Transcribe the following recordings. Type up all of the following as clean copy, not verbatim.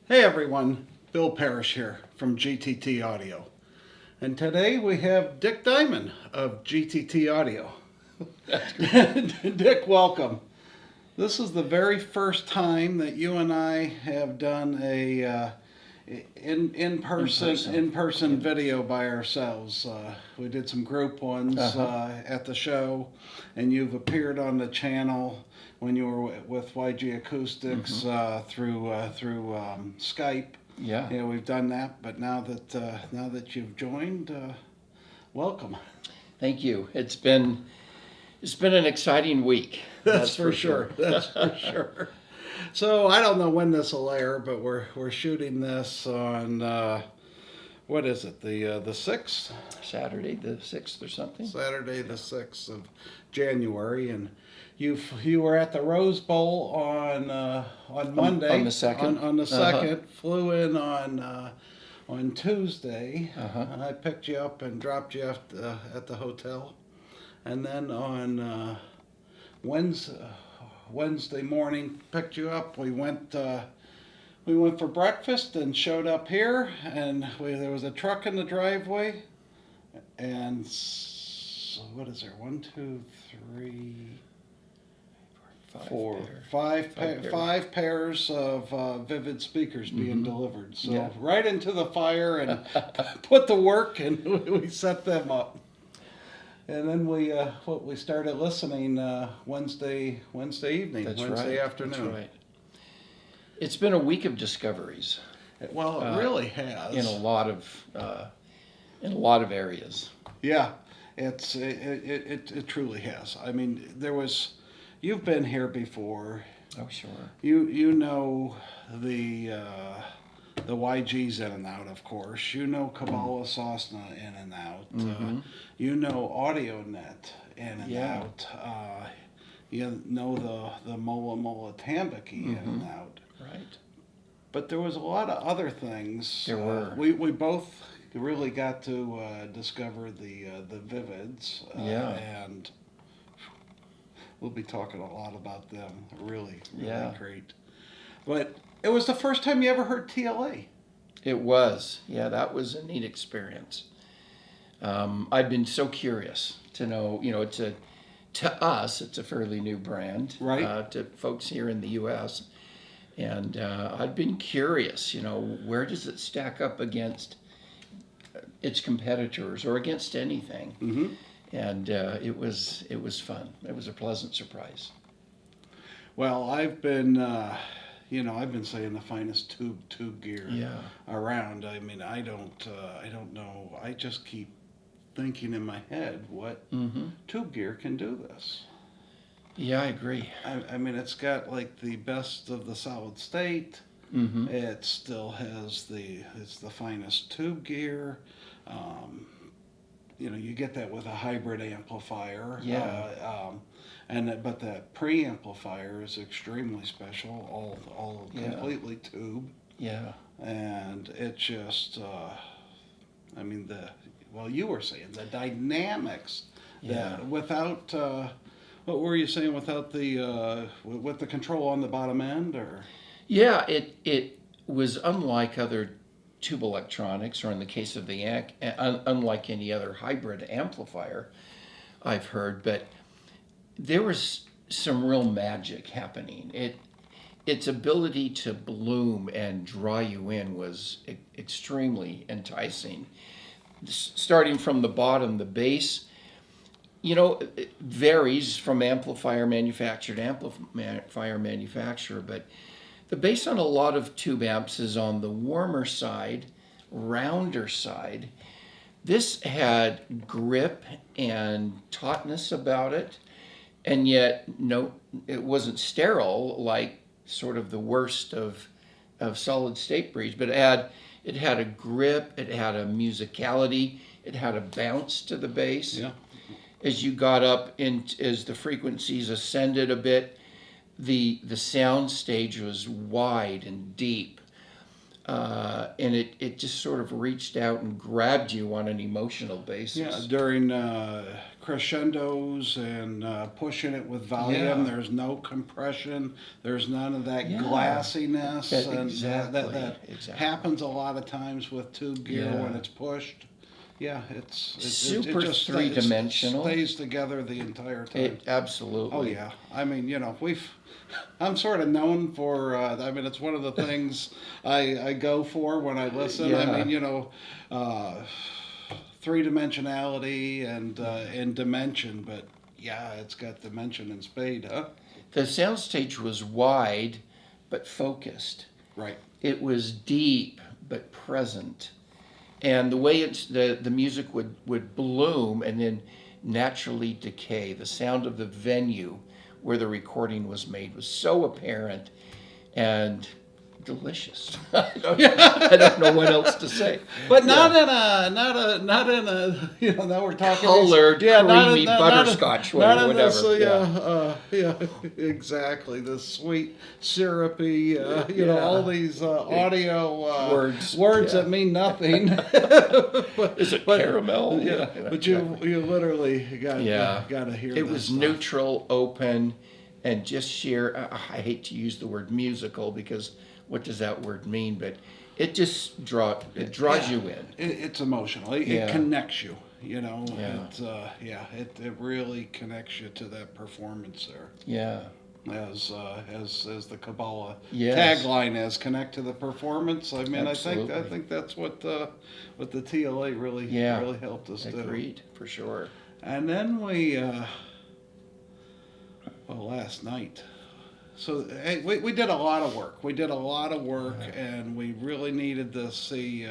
Hey everyone, Bill Parish here from GTT Audio. And today we have Dick Diamond of GTT Audio. Dick, welcome. This is the very first time that you and I have done a in-person video by ourselves. We did some group ones at the show, and you've appeared on the channel when you were with YG Acoustics through Skype. Yeah, we've done that. But now that you've joined, welcome. Thank you. It's been an exciting week. That's for sure. That's for sure. So I don't know when this will air, but we're shooting this on what is it? The 6th? Saturday the 6th or something. Saturday the 6th of January, and you were at the Rose Bowl on Monday. On the 2nd. On the 2nd. Flew in on Tuesday. I picked you up and dropped you off at the hotel, and then on Wednesday morning picked you up. We went for breakfast and showed up here, and there was a truck in the driveway, and what is there? 1, 2, 3, 4, 5 pairs of Vivid speakers being delivered. So right into the fire and put to work, and we set them up. And then we started listening Wednesday evening, Wednesday afternoon. That's right. It's been a week of discoveries. Well, it really has in a lot of areas. Yeah, it truly has. I mean, you've been here before. Oh, sure. You know the YGs in and out, of course. You know Kabbalah Sosna in and out. You know AudioNet in and out. You know the Mola Mola Tambaki in and out. Right. But there was a lot of other things. There were. We both really got to discover the Vivids. And we'll be talking a lot about them. Really great. But it was the first time you ever heard TLA. It was. Yeah, that was a neat experience. I've been so curious to know, to us, it's a fairly new brand. Right. To folks here in the U.S. And I've been curious, where does it stack up against its competitors or against anything? And it was fun. It was a pleasant surprise. Well, I've been saying the finest tube gear around. I mean, I don't know. I just keep thinking in my head what tube gear can do this. Yeah, I agree. I mean, it's got like the best of the solid state. It still has it's the finest tube gear. You get that with a hybrid amplifier. But that preamplifier is extremely special, all completely tube. Yeah. And it just, you were saying the dynamics that without, what were you saying, without with the control on the bottom end, or? Yeah, it was unlike other tube electronics, or in the case of the unlike any other hybrid amplifier I've heard, but there was some real magic happening. Its ability to bloom and draw you in was extremely enticing. Starting from the bottom, the bass, it varies from amplifier manufacturer to amplifier manufacturer, but the bass on a lot of tube amps is on the warmer side, rounder side. This had grip and tautness about it, and yet it wasn't sterile like sort of the worst of solid state breeds, but it had a grip, it had a musicality, it had a bounce to the bass. Yeah. As you got up as the frequencies ascended a bit, the sound stage was wide and deep, and it just sort of reached out and grabbed you on an emotional basis. Yeah, during crescendos and pushing it with volume. Yeah. There's no compression. There's none of that Yeah. glassiness, and Exactly. that Exactly. happens a lot of times with tube gear Yeah. when it's pushed. Yeah, it Super just three-dimensional. stays together the entire time. It absolutely. Oh yeah, I mean, I'm sort of known for. I mean, it's one of the things I go for when I listen. Yeah. I mean, three-dimensionality and dimension, but yeah, it's got dimension and spade, huh? The soundstage was wide but focused. Right. It was deep but present. And the way the music would bloom and then naturally decay, the sound of the venue where the recording was made was so apparent and delicious. I don't know what else to say. But not in a now we're talking Colored, not creamy butterscotch, not in whatever. this, exactly, the sweet syrupy, all these audio words Yeah. that mean nothing. Is it caramel? Yeah, but you literally got to hear. It this was stuff. neutral, open, and just sheer. I hate to use the word musical because what does that word mean? But it just draws you in. It's emotional. It connects you. Yeah. It really connects you to that performance there. Yeah. As the Kabbalah Yes. tagline is, connect to the performance. I mean, Absolutely. I think that's what the TLA really helped us do. Agreed, for sure. And then we last night. So we did a lot of work. And we really needed to see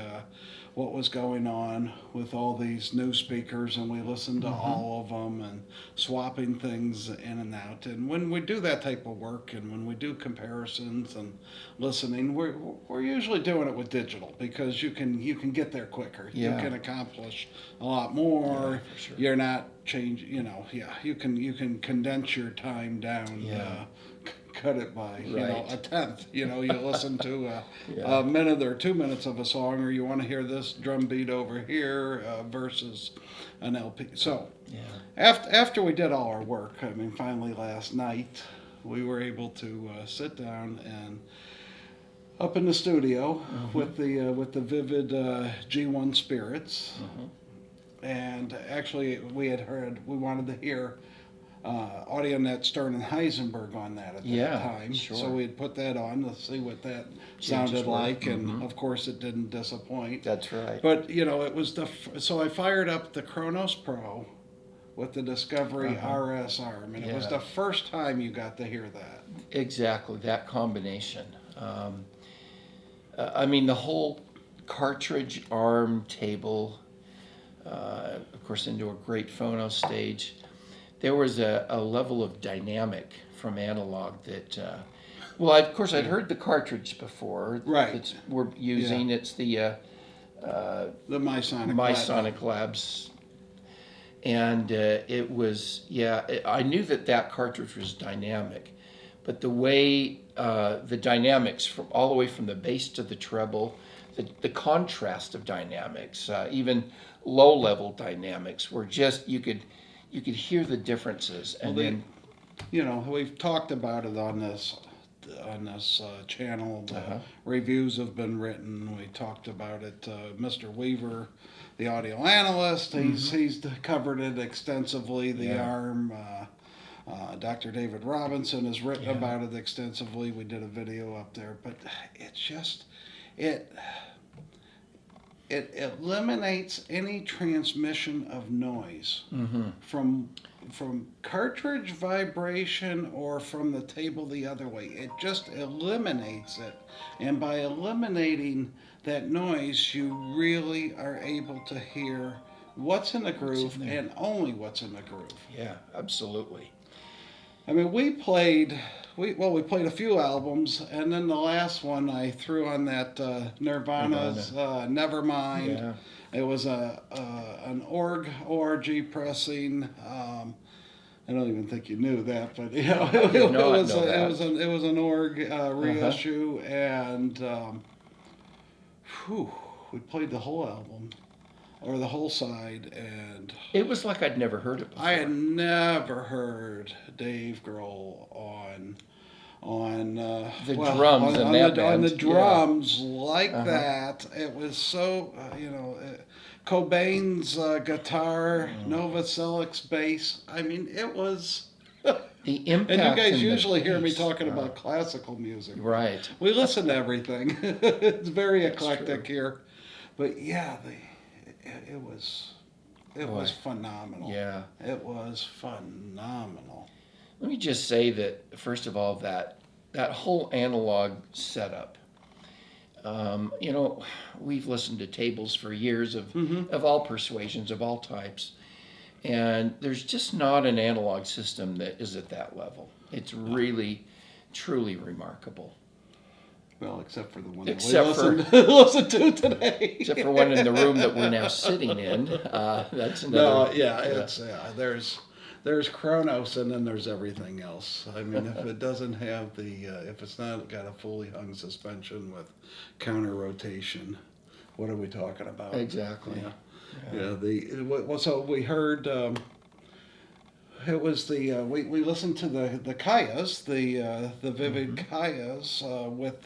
what was going on with all these new speakers, and we listened to all of them and swapping things in and out. And when we do that type of work, and when we do comparisons and listening, we're usually doing it with digital because you can get there quicker. Yeah. You can accomplish a lot more. Yeah, for sure. You're not changing. You can condense your time down. Yeah. Cut it by Right. a tenth. You listen to Yeah. a minute or 2 minutes of a song, or you want to hear this drum beat over here versus an LP. So after we did all our work, I mean, finally last night we were able to sit down and up in the studio with the Vivid G1 Spirits, and actually we wanted to hear. AudioNet, Stern and Heisenberg on that at that time. Sure. So we had put that on to see what that Changes sounded were. like, and of course it didn't disappoint. That's right. But it was so I fired up the Kronos Pro with the Discovery RS arm, and it was the first time you got to hear that. Exactly, that combination. I mean, the whole cartridge arm table, of course, into a great phono stage. There was a level of dynamic from analog that, of course, I'd heard the cartridge before. Right. That we're using. It's the MySonic MySonic Labs. And it was, I knew that cartridge was dynamic. But the way, the dynamics from all the way from the bass to the treble, the contrast of dynamics, even low-level dynamics were just, you could hear the differences, and we've talked about it on this channel. The reviews have been written. We talked about it. Mr. Weaver, the audio analyst, he's covered it extensively. The ARM. Dr. David Robinson has written about it extensively. We did a video up there, but it's just it eliminates any transmission of noise from cartridge vibration or from the table the other way. It just eliminates it. And by eliminating that noise, you really are able to hear what's in the groove and only what's in the groove. Yeah, absolutely. I mean, we played a few albums, and then the last one I threw on that Nirvana's Nevermind. Yeah. It was an ORG pressing. I don't even think you knew that, but it was an org reissue, and we played the whole album. or the whole side, and It was like I'd never heard it before. I had never heard Dave Grohl on The drums and that band. on the drums like Uh-huh. that. It was so Cobain's guitar, Novoselic's bass. I mean, it was. The impact. And you guys and the usually hear me bass. talking about classical music. Right. We listen to everything. It's very eclectic true. here, but yeah, it was phenomenal. Yeah. It was phenomenal. Let me just say that first of all, that whole analog setup. We've listened to tables for years of all persuasions, of all types, and there's just not an analog system that is at that level. It's really, truly remarkable. Well, except for the one Except that we listened to today. Except for one in the room that we're now sitting in. That's another. No, yeah, it's there's Kronos and then there's everything else. I mean, if it doesn't have if it's not got a fully hung suspension with counter rotation, what are we talking about? Exactly. Yeah. So we heard. It was we listened to the Kayas, the Vivid Kayas with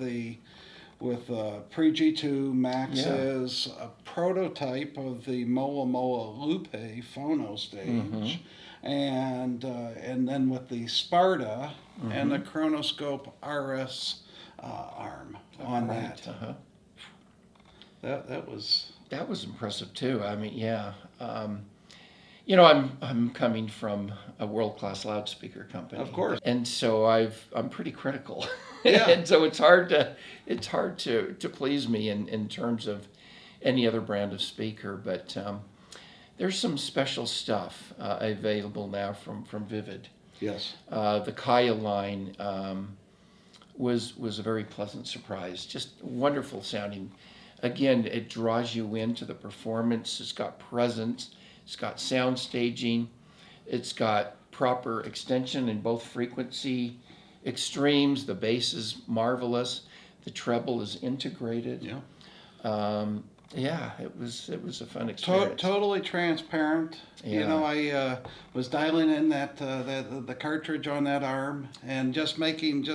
pre G2 Max's a prototype of the Moa Moa Lupe phono stage, and then with the Sparta and the Chronoscope RS arm on that. Uh-huh. That was. That was impressive too. I mean, yeah. I'm coming from a world-class loudspeaker company, Of course. and so I'm pretty critical, Yeah. and so it's hard to please me in terms of any other brand of speaker. But there's some special stuff available now from Vivid. Yes. The Kaya line was a very pleasant surprise. Just wonderful sounding. Again, it draws you into the performance. It's got presence. It's got sound staging. It's got proper extension in both frequency extremes. The bass is marvelous. The treble is integrated. Yeah. It was a fun experience. Totally transparent. Yeah. I was dialing in the cartridge on that arm and just making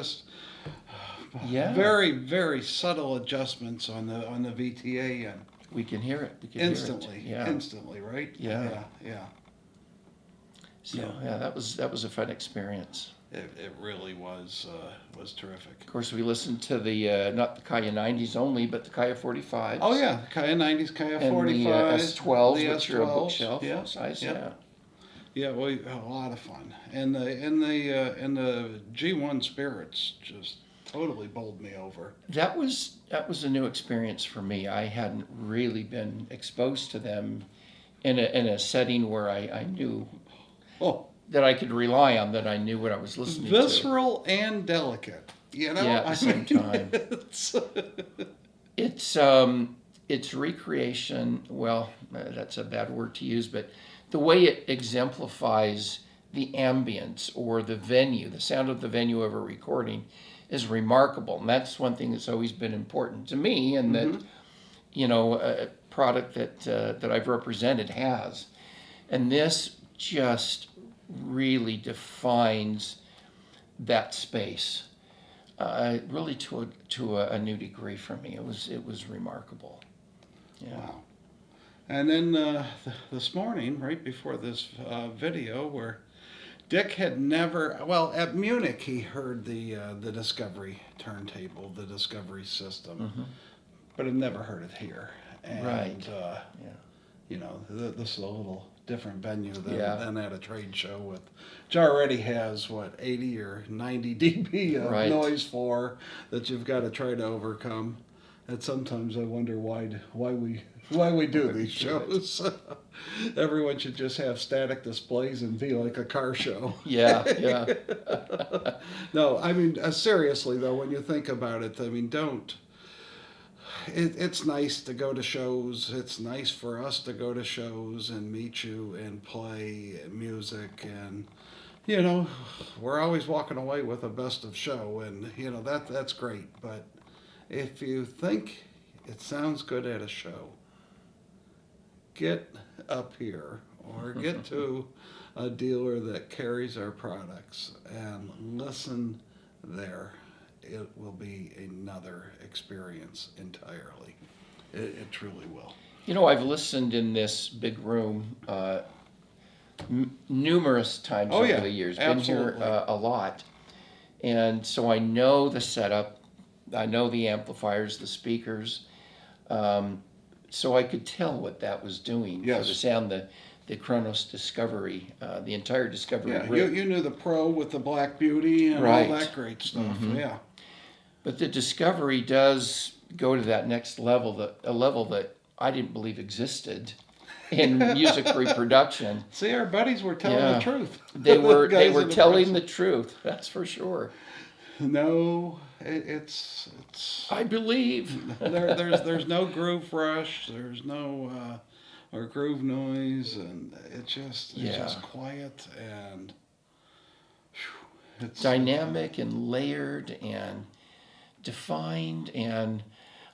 very, very subtle adjustments on the VTA end. We can hear it. Instantly. Hear it. Instantly, right? Yeah. Yeah. So that was a fun experience. It really was terrific. Of course, we listened to the not the Kaya 90s only, but the Kaya 45s. Oh yeah, Kaya 90s, Kaya and 45s, the S12s, the which are a S12s, bookshelf yeah, size. yeah. Yeah, we had a lot of fun, and the G1 Spirits just totally bowled me over. That was a new experience for me. I hadn't really been exposed to them in a setting where I knew that I could rely on, that I knew what I was listening to. Visceral and delicate, Yeah, at the same time. It's recreation. Well, that's a bad word to use, but the way it exemplifies the ambience or the venue, the sound of the venue of a recording, is remarkable. And that's one thing that's always been important to me, and that a product that I've represented has. And this just really defines that space, really to a new degree for me. It was remarkable. Yeah. Wow. And then this morning, right before this video, where Dick had never, well, at Munich he heard the Discovery turntable, the Discovery system, but had never heard it here. And, Right. This is a little different venue than at a trade show, which already has 80 or 90 dB of Right. noise floor that you've got to try to overcome. And sometimes I wonder why we do these shows. Everyone should just have static displays and be like a car show. Yeah. No, I mean, seriously though, when you think about it, I mean, it's nice to go to shows. It's nice for us to go to shows and meet you and play music, and we're always walking away with a best of show, and that's great. But if you think it sounds good at a show, get up here or get to a dealer that carries our products and listen there. It will be another experience entirely. It truly will. You know, I've listened in this big room numerous times Oh, over yeah, the years. absolutely. Been here a lot. And so I know the setup. I know the amplifiers, the speakers. So I could tell what that was doing for Yes. the sound, the Kronos Discovery, the entire Discovery Yeah, rig. you knew the Pro with the Black Beauty and Right. all that great stuff. Yeah. But the Discovery does go to that next level, a level that I didn't believe existed in music reproduction. See, our buddies were telling Yeah. the truth. They were Guys they were in the telling press. the truth, that's for sure. No, it's I believe. there's no groove rush. There's no or groove noise, and it's just Yeah. quiet and it's Dynamic and layered and defined, and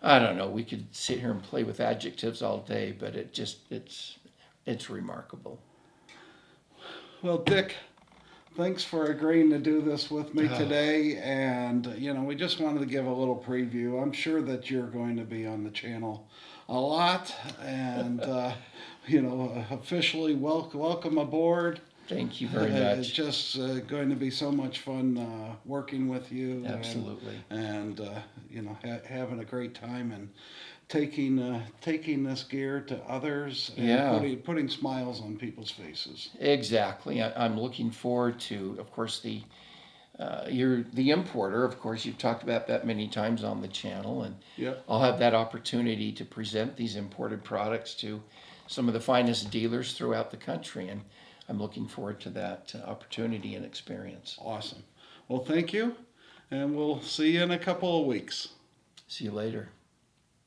I don't know, we could sit here and play with adjectives all day, but it's remarkable. Well, Dick, thanks for agreeing to do this with me today. And, we just wanted to give a little preview. I'm sure that you're going to be on the channel a lot. And, officially welcome aboard. Thank you very It's much. just going to be so much fun working with you. Absolutely. And having a great time and taking this gear to others and Yeah. putting smiles on people's faces. Exactly. I'm looking forward to, of course, you're the importer. Of course, you've talked about that many times on the channel, and Yep. I'll have that opportunity to present these imported products to some of the finest dealers throughout the country, and I'm looking forward to that opportunity and experience. Awesome. Well, thank you, and we'll see you in a couple of weeks. See you later.